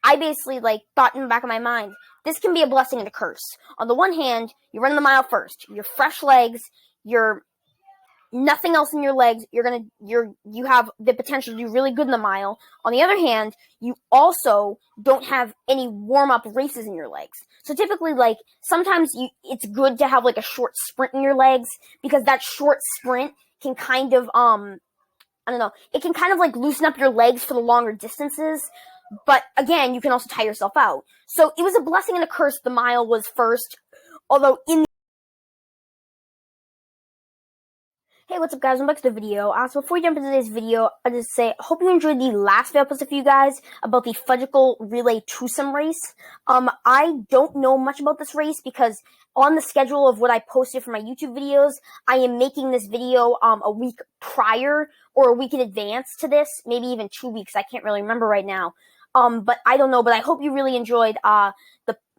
I basically, thought in the back of my mind, this can be a blessing and a curse. On the one hand, you're running the mile first. You're fresh legs. You're nothing else in your legs. You have the potential to do really good in the mile. On the other hand, you also don't have any warm-up races in your legs. So typically, sometimes it's good to have, a short sprint in your legs, because that short sprint can kind of, it can kind of, loosen up your legs for the longer distances. But again, you can also tire yourself out. So it was a blessing and a curse the mile was first, although Hey, what's up, guys? Welcome back to the video. So before we jump into today's video, I'll just say, I hope you enjoyed the last video I posted for you guys about the Fudgical Relay Twosome race. I don't know much about this race because on the schedule of what I posted for my YouTube videos, I am making this video a week prior or a week in advance to this, maybe even 2 weeks. I can't really remember right now. But I don't know. But I hope you really enjoyed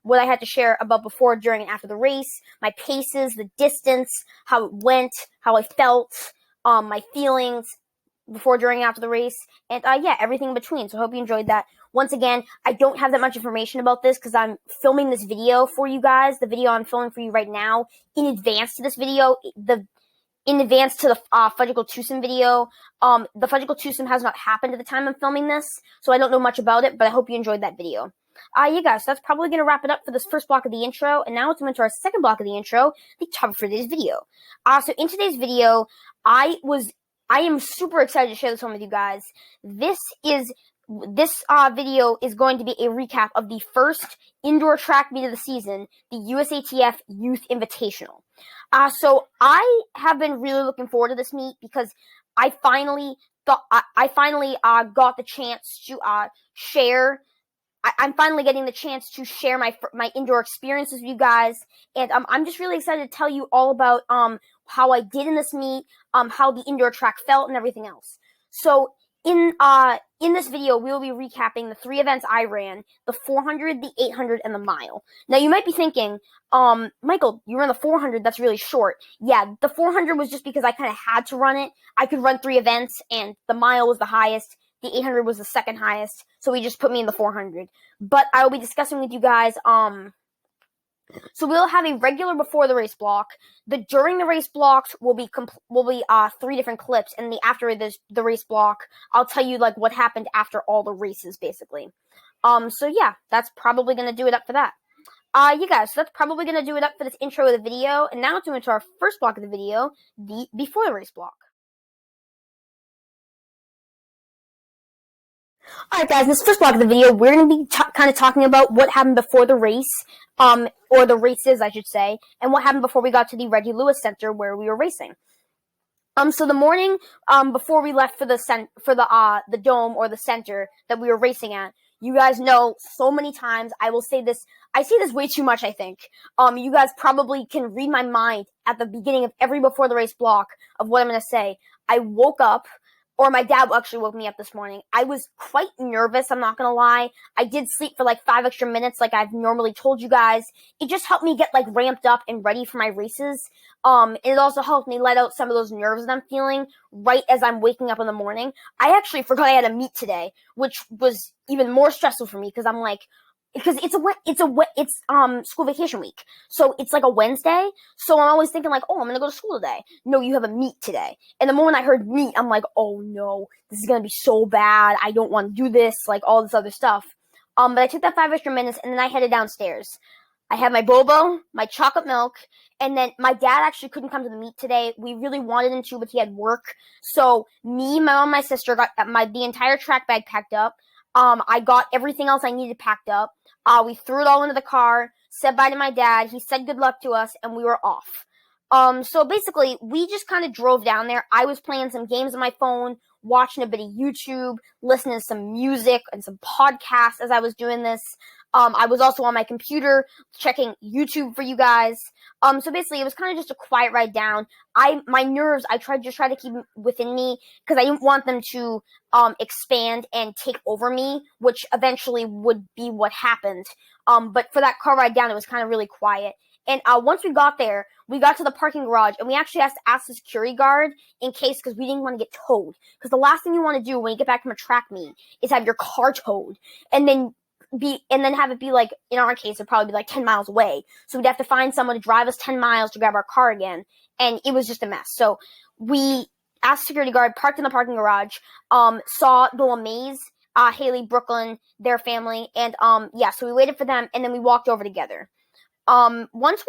what I had to share about before, during, and after the race, my paces, the distance, how it went, how I felt, my feelings before, during, and after the race, and everything in between. So I hope you enjoyed that. Once again, I don't have that much information about this because I'm filming this video for you guys, the video I'm filming for you right now, in advance to this video, in advance to the Fudgical Twosome video. The Fudgical Twosome has not happened at the time I'm filming this, so I don't know much about it, but I hope you enjoyed that video. Guys, so that's probably going to wrap it up for this first block of the intro, and now let's move into our second block of the intro, the topic for today's video. So in today's video, I am super excited to share this one with you guys. This video is going to be a recap of the first indoor track meet of the season, the USATF Youth Invitational. So I have been really looking forward to this meet because I finally got the chance to share. I'm finally getting the chance to share my indoor experiences with you guys, and I'm just really excited to tell you all about how I did in this meet, how the indoor track felt, and everything else. So in this video, we will be recapping the 3 events I ran: the 400, the 800, and the mile. Now you might be thinking, Michael, you ran the 400. That's really short. Yeah, the 400 was just because I kind of had to run it. I could run 3 events, and the mile was the highest. The 800 was the second highest, so he just put me in the 400. But I will be discussing with you guys, so we'll have a regular before the race block. The during the race blocks will be 3 different clips, and the after the race block, I'll tell you what happened after all the races, basically. So yeah, that's probably gonna do it up for that. You guys, so that's probably gonna do it up for this intro of the video, and now let's move into our first block of the video, the before the race block. Alright guys, in this first block of the video, we're going to be kind of talking about what happened before the race, or the races, I should say, and what happened before we got to the Reggie Lewis Center where we were racing. So the morning, before we left for the dome or the center that we were racing at, you guys know so many times, I say this way too much, I think. You guys probably can read my mind at the beginning of every before the race block of what I'm going to say. I woke up, or my dad actually woke me up this morning. I was quite nervous, I'm not gonna lie. I did sleep for 5 extra minutes like I've normally told you guys. It just helped me get ramped up and ready for my races. And it also helped me let out some of those nerves that I'm feeling right as I'm waking up in the morning. I actually forgot I had a meet today, which was even more stressful for me because I'm because it's school vacation week. So it's a Wednesday. So I'm always thinking oh, I'm going to go to school today. No, you have a meet today. And the moment I heard meet, I'm oh no, this is going to be so bad. I don't want to do this, all this other stuff. But I took that 5 extra minutes and then I headed downstairs. I had my boba, my chocolate milk, and then my dad actually couldn't come to the meet today. We really wanted him to, but he had work. So me, my mom, and my sister got the entire track bag packed up. I got everything else I needed packed up. We threw it all into the car, said bye to my dad. He said good luck to us, and we were off. So basically, we just kind of drove down there. I was playing some games on my phone, watching a bit of YouTube, listening to some music and some podcasts as I was doing this. I was also on my computer checking YouTube for you guys. So basically, it was kind of just a quiet ride down. My nerves, I tried to keep within me because I didn't want them to expand and take over me, which eventually would be what happened. But for that car ride down, it was kind of really quiet. And once we got there, we got to the parking garage, and we actually had to ask the security guard in case, because we didn't want to get towed. Because the last thing you want to do when you get back from a track meet is have your car towed, and then have it be like, in our case, it'd probably be like 10 miles away. So we'd have to find someone to drive us 10 miles to grab our car again, and it was just a mess. So we asked the security guard, parked in the parking garage, saw the LeMays, Haley, Brooklyn, their family, and so we waited for them, and then we walked over together. Once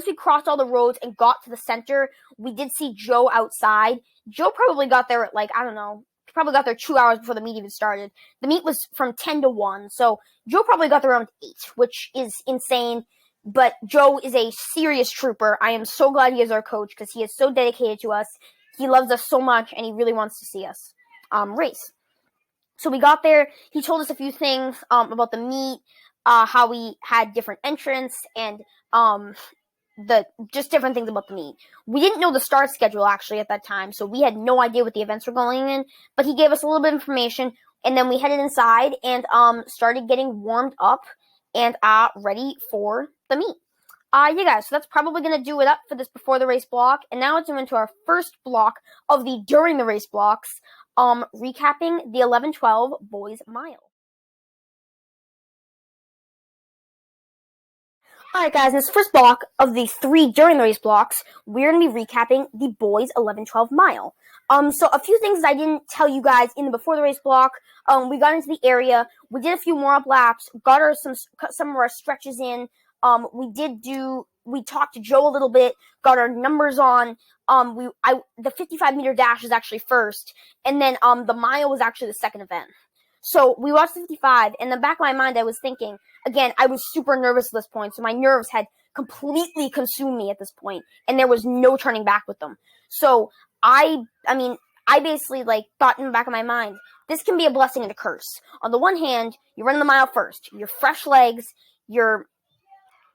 we crossed all the roads and got to the center, we did see Joe outside. Joe probably got there at, like, I don't know, probably got there 2 hours before the meet even started. The meet was from 10 to 1, so Joe probably got there around 8, which is insane. But Joe is a serious trooper. I am so glad he is our coach because he is so dedicated to us. He loves us so much, and he really wants to see us race. So we got there. He told us a few things about the meet, how we had different entrants, and just different things about the meet. We didn't know the start schedule actually at that time, so we had no idea what the events were going in. But he gave us a little bit of information, and then we headed inside and started getting warmed up and ready for the meet. Yeah, guys, so that's probably going to do it up for this before the race block. And now let's move into our first block of the during the race blocks, recapping the 11-12 boys mile. Alright, guys, in this first block of the 3 during the race blocks, we're going to be recapping the boys 11-12 mile. So a few things I didn't tell you guys in the before the race block. We got into the area, we did a few more up laps, got some of our stretches in. We talked to Joe a little bit, got our numbers on. The 55-meter dash is actually first, and then the mile was actually the second event. So we watched 55, and in the back of my mind, I was thinking, again, I was super nervous at this point, so my nerves had completely consumed me at this point, and there was no turning back with them. So I basically thought in the back of my mind, this can be a blessing and a curse. On the one hand, you're running the mile first, you're fresh legs, you're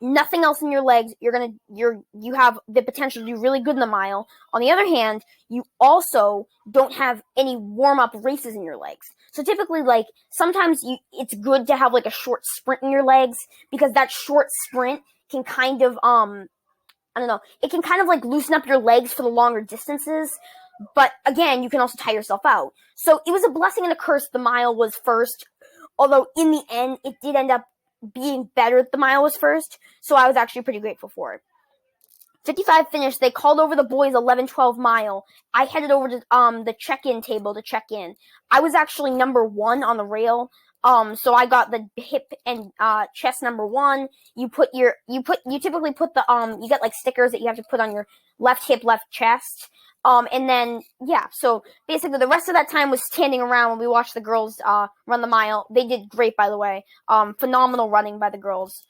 nothing else in your legs, you have the potential to do really good in the mile. On the other hand, you also don't have any warm-up races in your legs. So typically, sometimes it's good to have a short sprint in your legs, because that short sprint can kind of it can kind of loosen up your legs for the longer distances. But again, you can also tire yourself out. So it was a blessing and a curse the mile was first, although in the end it did end up being better that the mile was first, so I was actually pretty grateful for it. 55 finished. They called over the boys 11-12 mile. I headed over to the check-in table to check in. I was actually number 1 on the rail. So I got the hip and chest number 1. You typically put the you get stickers that you have to put on your left hip, left chest. And then, so basically the rest of that time was standing around when we watched the girls run the mile. They did great, by the way. Phenomenal running by the girls.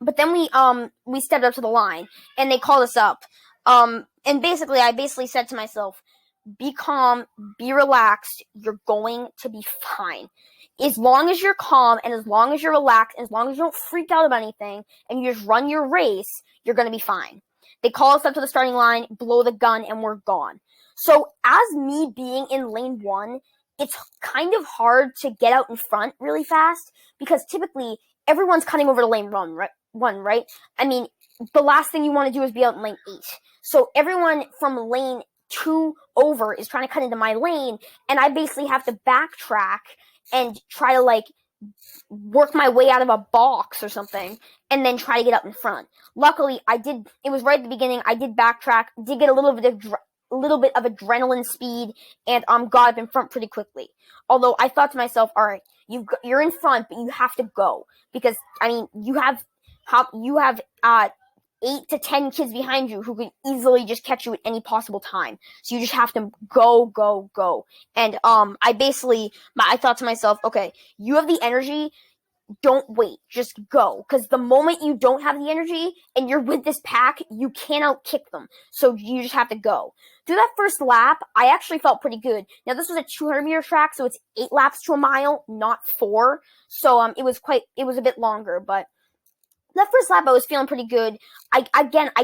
But then we stepped up to the line, and they called us up. And I basically said to myself, be calm, be relaxed, you're going to be fine. As long as you're calm, and as long as you're relaxed, and as long as you don't freak out about anything, and you just run your race, you're going to be fine. They call us up to the starting line, blow the gun, and we're gone. So as me being in lane 1, it's kind of hard to get out in front really fast, because typically everyone's cutting over to lane 1, right? I mean, the last thing you want to do is be out in lane 8. So everyone from lane 2 over is trying to cut into my lane, and I basically have to backtrack and try to work my way out of a box or something, and then try to get up in front. Luckily, I did. It was right at the beginning. I did backtrack, did get a little bit of adrenaline speed, and got up in front pretty quickly. Although I thought to myself, all right, you're in front, but you have to go, because you have 8 to 10 kids behind you who can easily just catch you at any possible time. So you just have to go. And I thought to myself, okay, you have the energy, don't wait, just go. Because the moment you don't have the energy and you're with this pack, you can't outkick them. So you just have to go. Through that first lap, I actually felt pretty good. Now, this was a 200-meter track, so it's 8 laps to a mile, not 4. So it was a bit longer, but that first lap, I was feeling pretty good. I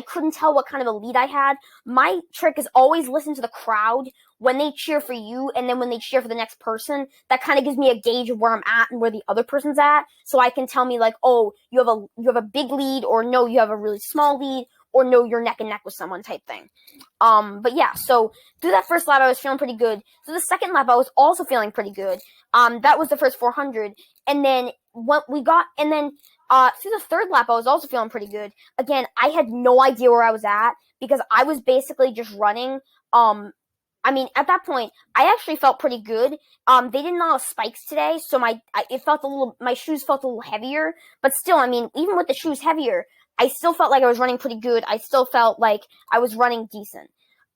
couldn't tell what kind of a lead I had. My trick is always listen to the crowd when they cheer for you and then when they cheer for the next person, that kind of gives me a gauge of where I'm at and where the other person's at. So I can tell me like, oh, you have a big lead, or no, you have a really small lead, or no, you're neck and neck with someone type thing. But yeah, so through that first lap, I was feeling pretty good. Through the second lap, I was also feeling pretty good. That was the first 400. And then through the third lap, I was also feeling pretty good. Again, I had no idea where I was at because I was basically just running. At that point, I actually felt pretty good. They didn't allow spikes today, so my shoes felt a little heavier. But still, even with the shoes heavier, I still felt like I was running pretty good. I still felt like I was running decent.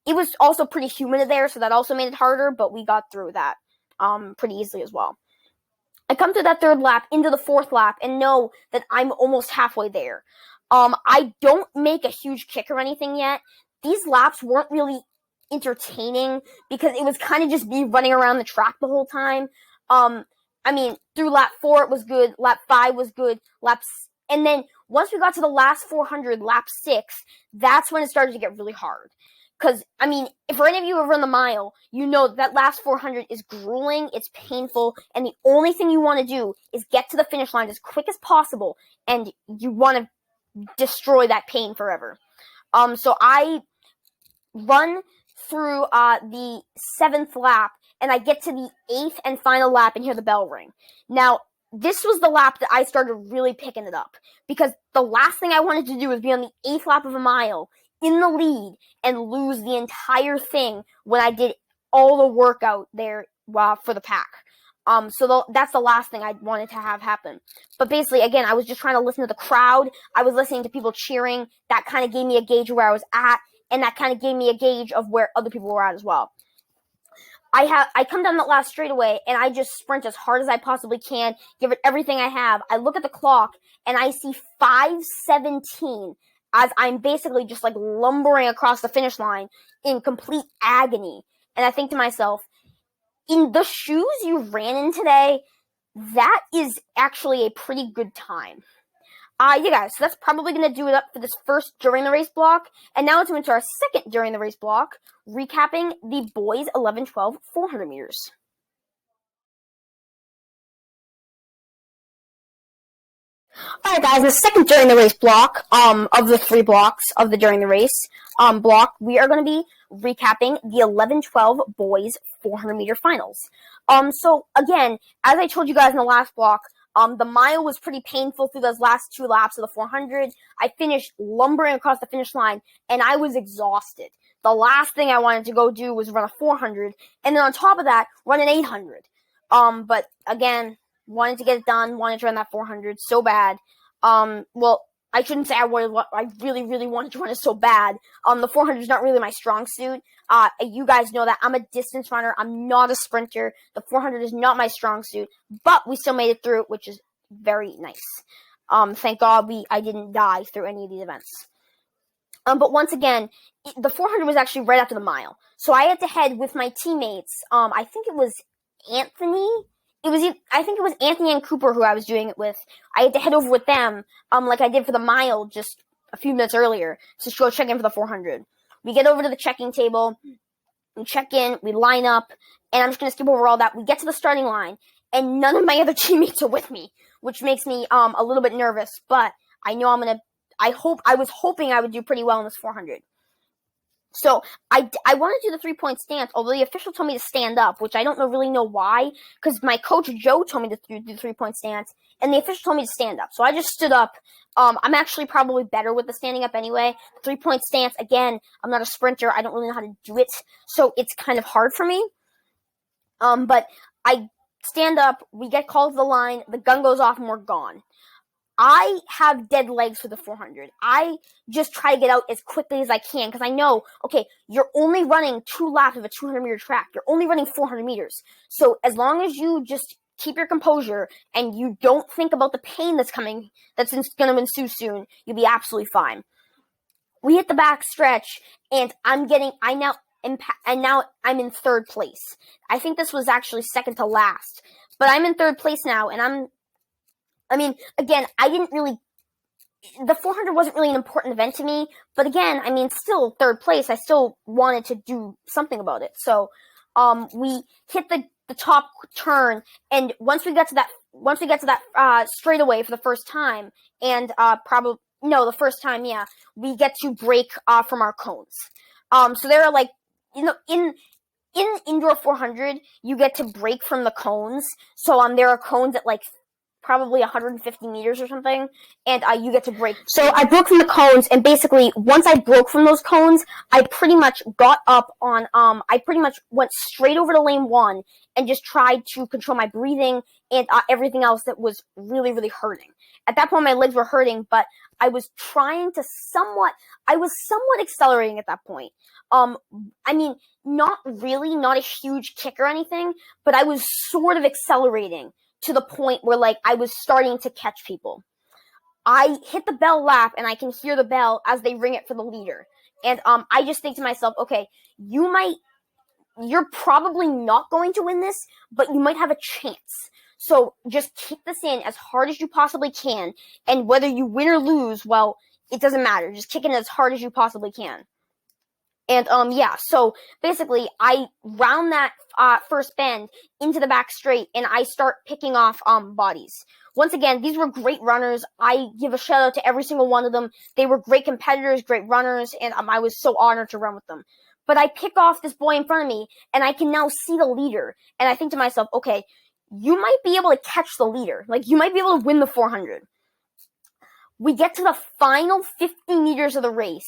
It was also pretty humid there, so that also made it harder, but we got through that pretty easily as well. I come through that third lap into the fourth lap and know that I'm almost halfway there. I don't make a huge kick or anything yet. These laps weren't really entertaining because it was kind of just me running around the track the whole time. Through lap 4 it was good, lap 5 was good, and then once we got to the last 400, lap 6, that's when it started to get really hard. Because, if for any of you who have run the mile, you know that last 400 is grueling, it's painful, and the only thing you want to do is get to the finish line as quick as possible, and you want to destroy that pain forever. So I run through the 7th lap, and I get to the 8th and final lap and hear the bell ring. Now, this was the lap that I started really picking it up, because the last thing I wanted to do was be on the 8th lap of a mile in the lead and lose the entire thing when I did all the workout there for the pack. So that's the last thing I wanted to have happen. But basically, again, I was just trying to listen to the crowd. I was listening to people cheering. That kind of gave me a gauge of where I was at, and that kind of gave me a gauge of where other people were at as well. I come down that last straightaway, and I just sprint as hard as I possibly can, give it everything I have. I look at the clock, and I see 5:17 as I'm basically just like lumbering across the finish line in complete agony. And I think to myself, in the shoes you ran in today, that is actually a pretty good time. Yeah, guys, so that's probably going to do it up for this first during the race block. And now let's move into our second during the race block, recapping the boys 11-12 400 meters. Alright guys, in the second during the race block, of the 3 blocks of the during the race, block, we are going to be recapping the 11-12 boys 400 meter finals. So again, as I told you guys in the last block, the mile was pretty painful through those last 2 laps of the 400. I finished lumbering across the finish line, and I was exhausted. The last thing I wanted to go do was run a 400, and then on top of that, run an 800. But again, wanted to get it done, wanted to run that 400 so bad. Well, I shouldn't say I really, really wanted to run it so bad. The 400 is not really my strong suit. You guys know that I'm a distance runner. I'm not a sprinter. The 400 is not my strong suit, but we still made it through, which is very nice. Thank God I didn't die through any of these events. But once again, the 400 was actually right after the mile. So I had to head with my teammates. I think it was Anthony. I think it was Anthony and Cooper who I was doing it with. I had to head over with them, like I did for the mile just a few minutes earlier, to go check in for the 400. We get over to the checking table, we check in, we line up, and I'm just going to skip over all that. We get to the starting line, and none of my other teammates are with me, which makes me a little bit nervous, but I know I was hoping I would do pretty well in this 400. So I want to do the 3-point stance, although the official told me to stand up, which I don't really know why, because my coach Joe told me to do the 3-point stance, and the official told me to stand up. So I just stood up. I'm actually probably better with the standing up anyway. 3-point stance, again, I'm not a sprinter. I don't really know how to do it, so it's kind of hard for me. But I stand up, we get called to the line, the gun goes off, and we're gone. I have dead legs for the 400. I just try to get out as quickly as I can because I know, okay, you're only running 2 laps of a 200-meter track. You're only running 400 meters. So as long as you just keep your composure and you don't think about the pain that's going to ensue soon, you'll be absolutely fine. We hit the back stretch, and now I'm in 3rd place. I think this was actually second to last, but I'm in 3rd place now, and again, the 400 wasn't really an important event to me, but again, still 3rd place, I still wanted to do something about it. So, we hit the top turn, and once we get to that straightaway for the first time, and the first time, yeah, we get to break from our cones. So there are like, in indoor 400, you get to break from the cones. So there are cones at like probably 150 meters or something, and you get to break. So I broke from the cones, and basically once I broke from those cones, I pretty much got up on I pretty much went straight over to lane 1 and just tried to control my breathing and everything else that was really, really hurting. At that point, my legs were hurting, but I was trying to somewhat accelerating at that point. I mean, not a huge kick or anything, but I was sort of accelerating to the point where, like, I was starting to catch people. I hit the bell lap, and I can hear the bell as they ring it for the leader. And I just think to myself, okay, you're probably not going to win this, but you might have a chance. So just kick this in as hard as you possibly can, and whether you win or lose, well, it doesn't matter. Just kick it as hard as you possibly can. And yeah, so basically I round that first bend into the back straight, and I start picking off bodies. Once again, these were great runners. I give a shout out to every single one of them. They were great competitors, great runners, and I was so honored to run with them. But I pick off this boy in front of me, and I can now see the leader, and I think to myself, okay, you might be able to catch the leader. Like, you might be able to win the 400. We get to the final 50 meters of the race.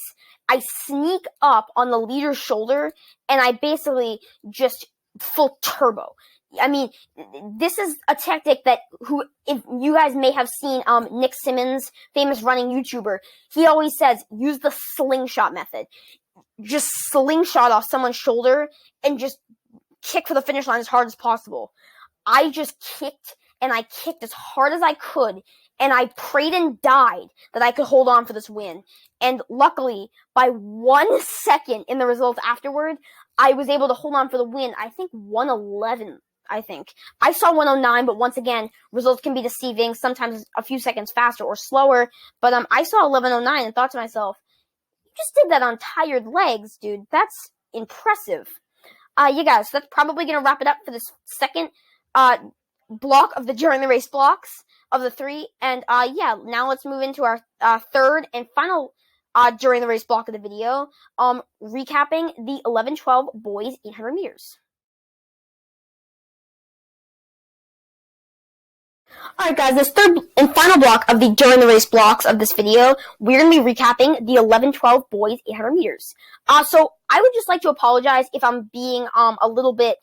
I sneak up on the leader's shoulder, and I basically just full turbo. I mean, this is a tactic that if you guys may have seen Nick Simmons, famous running YouTuber, he always says, use the slingshot method. Just slingshot off someone's shoulder and just kick for the finish line as hard as possible. I just kicked, and I kicked as hard as I could, and I prayed and died that I could hold on for this win. And luckily, by 1 second in the results afterward, I was able to hold on for the win. I think 1:11, I think. I saw 1:09, but once again, results can be deceiving, sometimes a few seconds faster or slower. But I saw 11:09 and thought to myself, you just did that on tired legs, dude. That's impressive. Yeah, guys, that's probably going to wrap it up for this second block of the During the Race blocks of the 3. And yeah, now let's move into our third and final During the Race block of the video, recapping the 11-12 boys 800 meters. Alright guys, this third and final block of the During the Race blocks of this video, we're going to be recapping the 11-12 boys 800 meters. So I would just like to apologize if I'm being a little bit,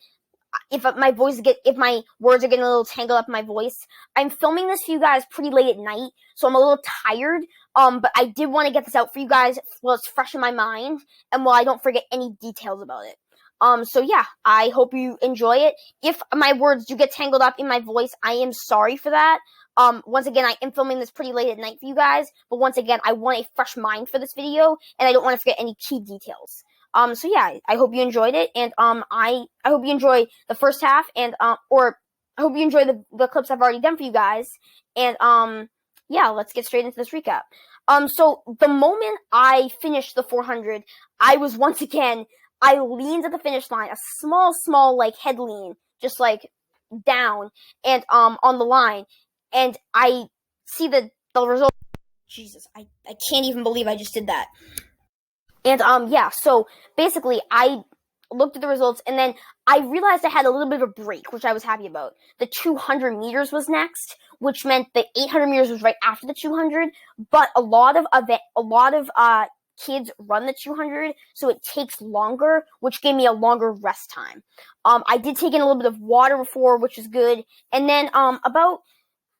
if my words are getting a little tangled up in my voice. I'm filming this for you guys pretty late at night, so I'm a little tired, but I did want to get this out for you guys while it's fresh in my mind, and while I don't forget any details about it. So yeah, I hope you enjoy it. If my words do get tangled up in my voice, I am sorry for that. Once again, I am filming this pretty late at night for you guys, but once again, I want a fresh mind for this video, and I don't want to forget any key details. So yeah, I hope you enjoyed it, and I hope you enjoy the first half, and or I hope you enjoy the clips I've already done for you guys, and yeah, let's get straight into this recap. So the moment I finished the 400, I was once again, I leaned at the finish line, a small like head lean, just like down and on the line, and I see the result. Jesus, I can't even believe I just did that. And yeah, so basically I looked at the results, and then I realized I had a little bit of a break, which I was happy about. The 200 meters was next, which meant the 800 meters was right after the 200, but a lot of kids run the 200, so it takes longer, which gave me a longer rest time. I did take in a little bit of water before, which is good, and then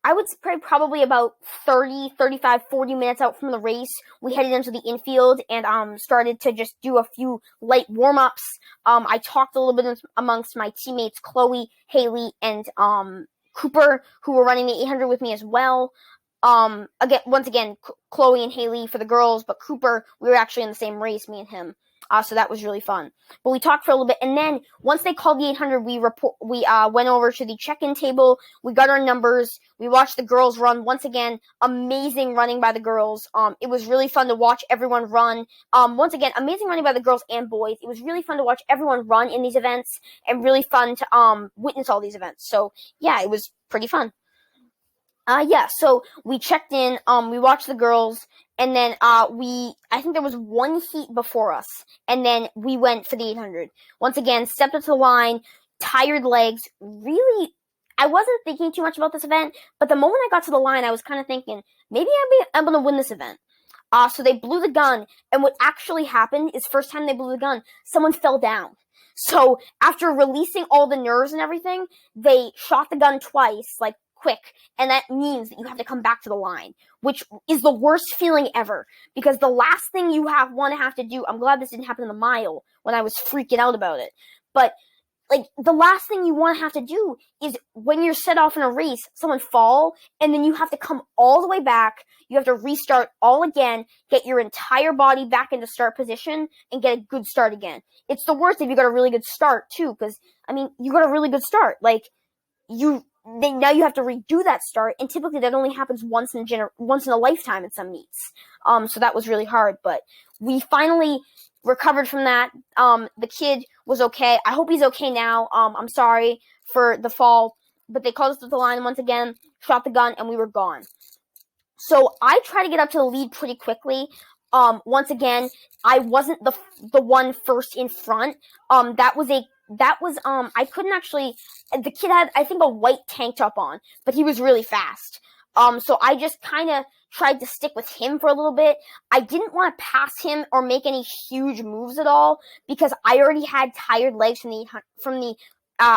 I would say probably about 30, 35, 40 minutes out from the race, we headed into the infield and started to just do a few light warm-ups. I talked a little bit amongst my teammates, Chloe, Haley, and Cooper, who were running the 800 with me as well. Once again, Chloe and Haley for the girls, but Cooper, we were actually in the same race, me and him. So that was really fun. But we talked for a little bit, and then once they called the 800, we went over to the check-in table. We got our numbers. We watched the girls run. Once again, amazing running by the girls. It was really fun to watch everyone run. Once again, amazing running by the girls and boys. It was really fun to watch everyone run in these events, and really fun to witness all these events. So yeah, it was pretty fun. So we checked in, we watched the girls, and then, I think there was one heat before us, and then we went for the 800. Once again, stepped up to the line, tired legs, really, I wasn't thinking too much about this event, but the moment I got to the line, I was kind of thinking, maybe I'm gonna win this event. So they blew the gun, and what actually happened is first time they blew the gun, someone fell down. So after releasing all the nerves and everything, they shot the gun twice, like, quick, and that means that you have to come back to the line, which is the worst feeling ever, because the last thing you want to have to do, I'm glad this didn't happen in the mile when I was freaking out about it, but like the last thing you want to have to do is when you're set off in a race, someone fall, and then you have to come all the way back, you have to restart all again, get your entire body back into start position, and get a good start again. It's the worst if you got a really good start too, because you got a really good start, like now you have to redo that start, and typically that only happens once in a lifetime in some meets. So that was really hard, but we finally recovered from that. The kid was okay. I hope he's okay now. I'm sorry for the fall, but they called us to the line once again, shot the gun, and we were gone. So I tried to get up to the lead pretty quickly. Once again, I wasn't the one first in front. I couldn't actually, the kid had, I think, a white tank top on, but he was really fast. So I just kind of tried to stick with him for a little bit. I didn't want to pass him or make any huge moves at all, because I already had tired legs from the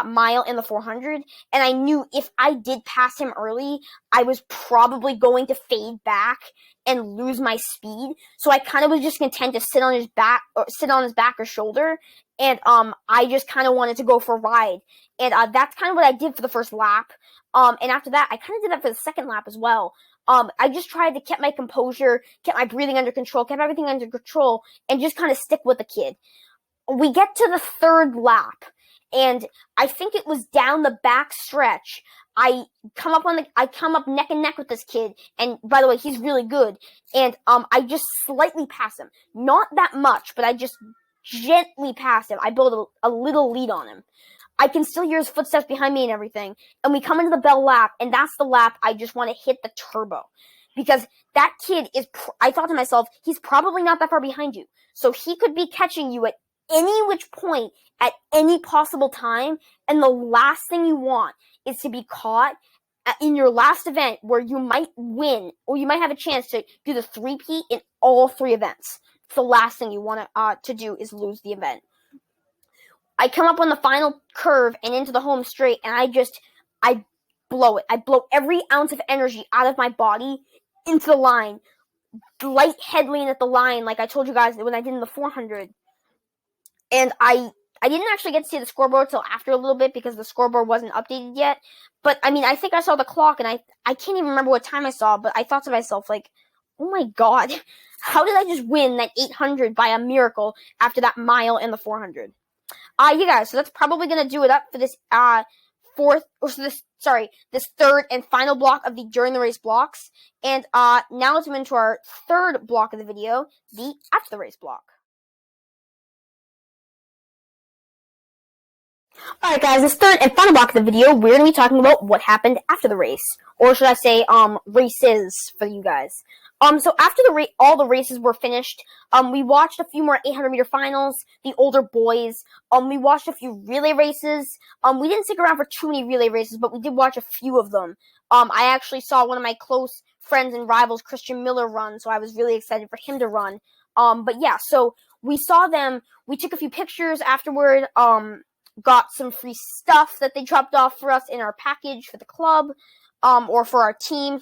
mile and the 400, and I knew if I did pass him early, I was probably going to fade back and lose my speed. So I kind of was just content to sit on his back or shoulder, and I just kind of wanted to go for a ride, and that's kind of what I did for the first lap. And after that, I kind of did that for the second lap as well. I just tried to keep my composure, kept my breathing under control, kept everything under control, and just kind of stick with the kid. We get to the third lap, and I think it was down the back stretch. I come up neck and neck with this kid, and by the way, he's really good. And I just slightly pass him, not that much, but I just gently pass him. I build a little lead on him. I can still hear his footsteps behind me and everything. And we come into the bell lap, and that's the lap I just want to hit the turbo. Because that kid I thought to myself, he's probably not that far behind you. So he could be catching you at any which point at any possible time. And the last thing you want is to be caught in your last event where you might win, or you might have a chance to do the three-peat in all three events. It's the last thing you want to do is lose the event. I come up on the final curve and into the home straight, and I blow it. I blow every ounce of energy out of my body into the line. Light head lean at the line, like I told you guys when I did in the 400. And I didn't actually get to see the scoreboard till after a little bit, because the scoreboard wasn't updated yet. But, I think I saw the clock, and I can't even remember what time I saw, but I thought to myself, like, oh my god, how did I just win that 800 by a miracle after that mile and the 400? Yeah, guys, so that's probably going to do it up for this this third and final block of the during the race blocks. And now let's move into our third block of the video, the after the race block. Alright guys, this third and final block of the video, we're going to be talking about what happened after the race. Or should I say, races for you guys. So after all the races were finished, we watched a few more 800-meter finals, the older boys. We watched a few relay races. We didn't stick around for too many relay races, but we did watch a few of them. I actually saw one of my close friends and rivals, Christian Miller, run, so I was really excited for him to run. But yeah, so we saw them. We took a few pictures afterward. Got some free stuff that they dropped off for us in our package for the club, or for our team.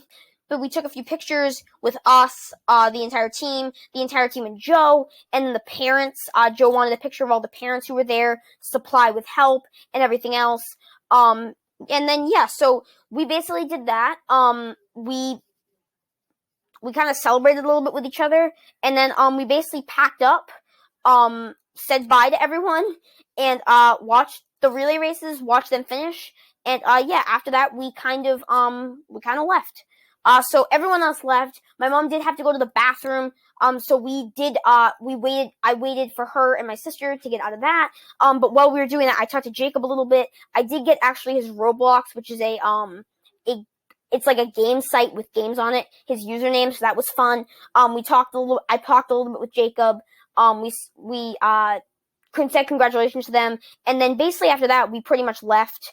But we took a few pictures with us, the entire team and Joe, and then the parents. Joe wanted a picture of all the parents who were there, supply with help and everything else. And then, yeah, so we basically did that. We kind of celebrated a little bit with each other, and then, we basically packed up. said bye to everyone and watched the relay races, watched them finish, and yeah, after that we kind of left. So everyone else left. My mom did have to go to the bathroom. So we waited. I waited for her and my sister to get out of that. But while we were doing that, I talked to Jacob a little bit. I did get actually his Roblox, which is it's like a game site with games on it. His username, so that was fun. I talked a little bit with Jacob. We said congratulations to them, and then basically after that, we pretty much left.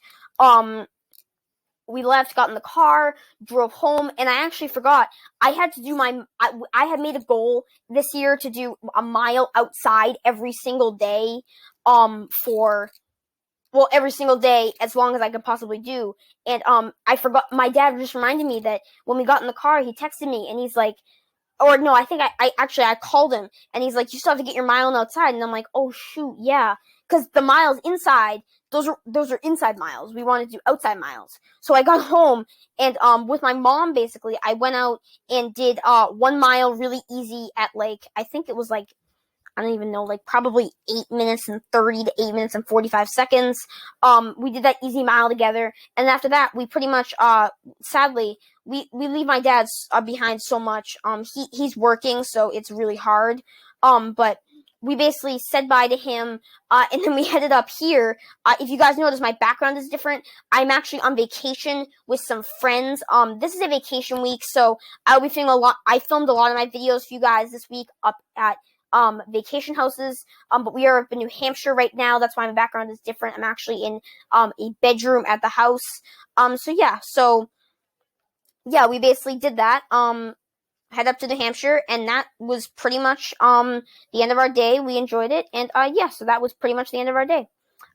We left, got in the car, drove home, and I actually forgot. I had to do I had made a goal this year to do a mile outside every single day, every single day as long as I could possibly do. And I forgot. My dad just reminded me that when we got in the car, he texted me, and he's like, or no, I think I called him, and he's like, you still have to get your mile outside. And I'm like, oh shoot, yeah, because the miles inside, those are inside miles. We wanted to do outside miles. So I got home, and with my mom, basically, I went out and did 1 mile really easy at I think it was I don't even know, probably 8 minutes and 30 to 8 minutes and 45 seconds. We did that easy mile together. And after that, we pretty much, sadly, we leave my dad behind so much. He's working, so it's really hard. But we basically said bye to him, and then we headed up here. If you guys notice, my background is different. I'm actually on vacation with some friends. This is a vacation week, so I'll be filming a lot. I filmed a lot of my videos for you guys this week up at vacation houses, but we are up in New Hampshire right now. That's why my background is different. I'm actually in a bedroom at the house. So we basically did that. Head up to New Hampshire, and that was pretty much the end of our day. We enjoyed it, and so that was pretty much the end of our day.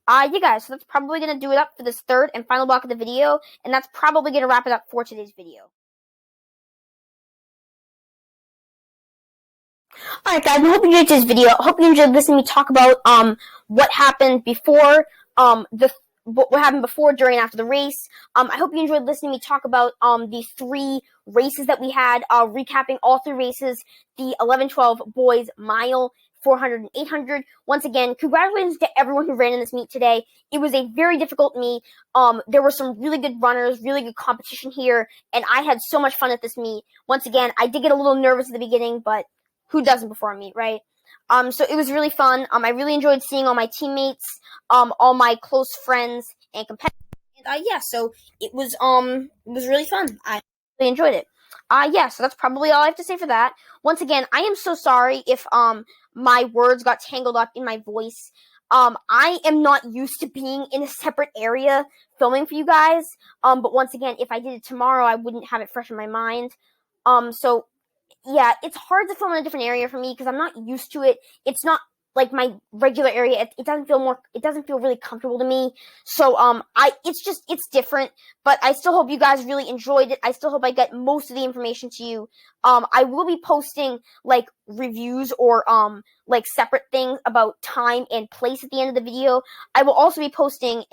Yeah, guys, so that's probably gonna do it up for this third and final block of the video, and that's probably gonna wrap it up for today's video. Alright guys, I hope you enjoyed this video. I hope you enjoyed listening to me talk about what happened before what happened before, during, and after the race. I hope you enjoyed listening to me talk about the 3 races that we had, recapping all 3 races, the 11-12 boys mile, 400 and 800. Once again, congratulations to everyone who ran in this meet today. It was a very difficult meet. There were some really good runners, really good competition here, and I had so much fun at this meet. Once again, I did get a little nervous at the beginning, but who doesn't before a meet, right? So it was really fun. I really enjoyed seeing all my teammates, all my close friends and competitors. And so it was really fun. I really enjoyed it. So that's probably all I have to say for that. Once again, I am so sorry if my words got tangled up in my voice. I am not used to being in a separate area filming for you guys. But once again, if I did it tomorrow, I wouldn't have it fresh in my mind. So yeah, it's hard to film in a different area for me because I'm not used to it. It's not like my regular area. It doesn't feel really comfortable to me. So it's different, but I still hope you guys really enjoyed it. I still hope I get most of the information to you. I will be posting reviews or separate things about time and place at the end of the video. I will also be posting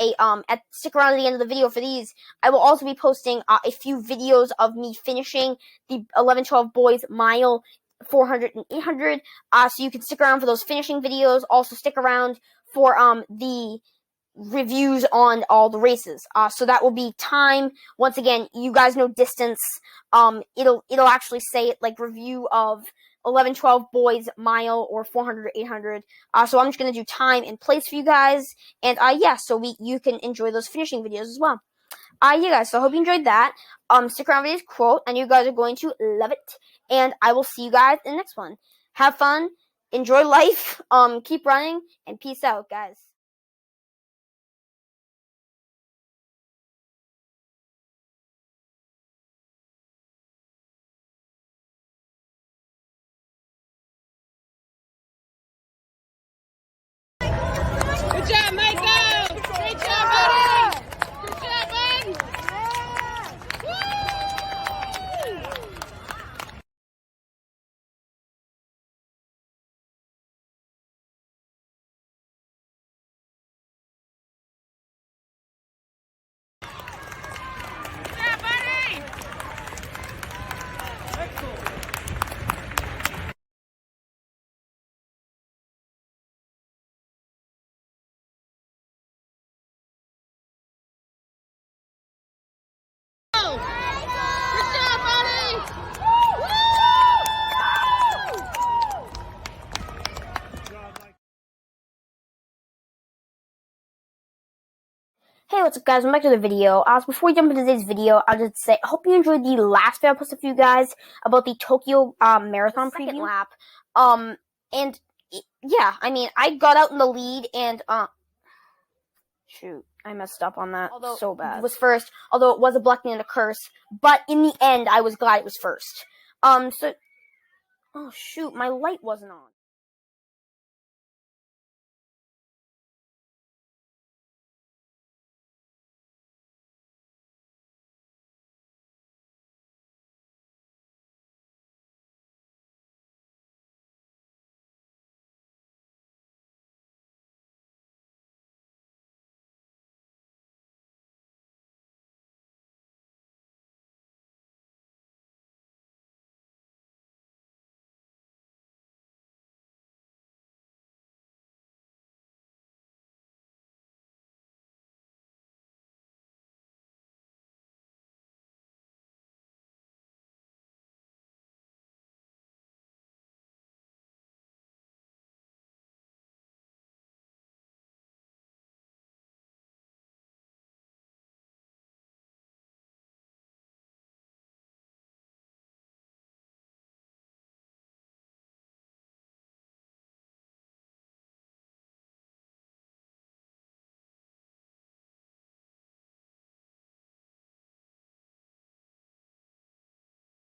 stick around at the end of the video for these. I will also be posting a few videos of me finishing the 11-12 boys mile, 400 and 800. So you can stick around for those finishing videos. Also stick around for the reviews on all the races. So that will be time. Once again, you guys know distance. It'll actually say it review of 11-12 boys mile or 400 or 800. So I'm just gonna do time and place for you guys. And so you can enjoy those finishing videos as well. Yeah, guys, so I hope you enjoyed that. Stick around for this quote, and you guys are going to love it. And I will see you guys in the next one. Have fun, enjoy life, keep running, and peace out, guys. Good job, Michael! Great job, buddy! Good job, bud! what's up, guys? Welcome back to the video. Before we jump into today's video, I'll just say I hope you enjoyed the last video I posted for you guys about the Tokyo Marathon preview lap. And yeah, I mean, I got out in the lead, and shoot, I messed up on that. Although so bad. It was first, although it was a blessing and a curse. But in the end, I was glad it was first. Oh shoot, my light wasn't on.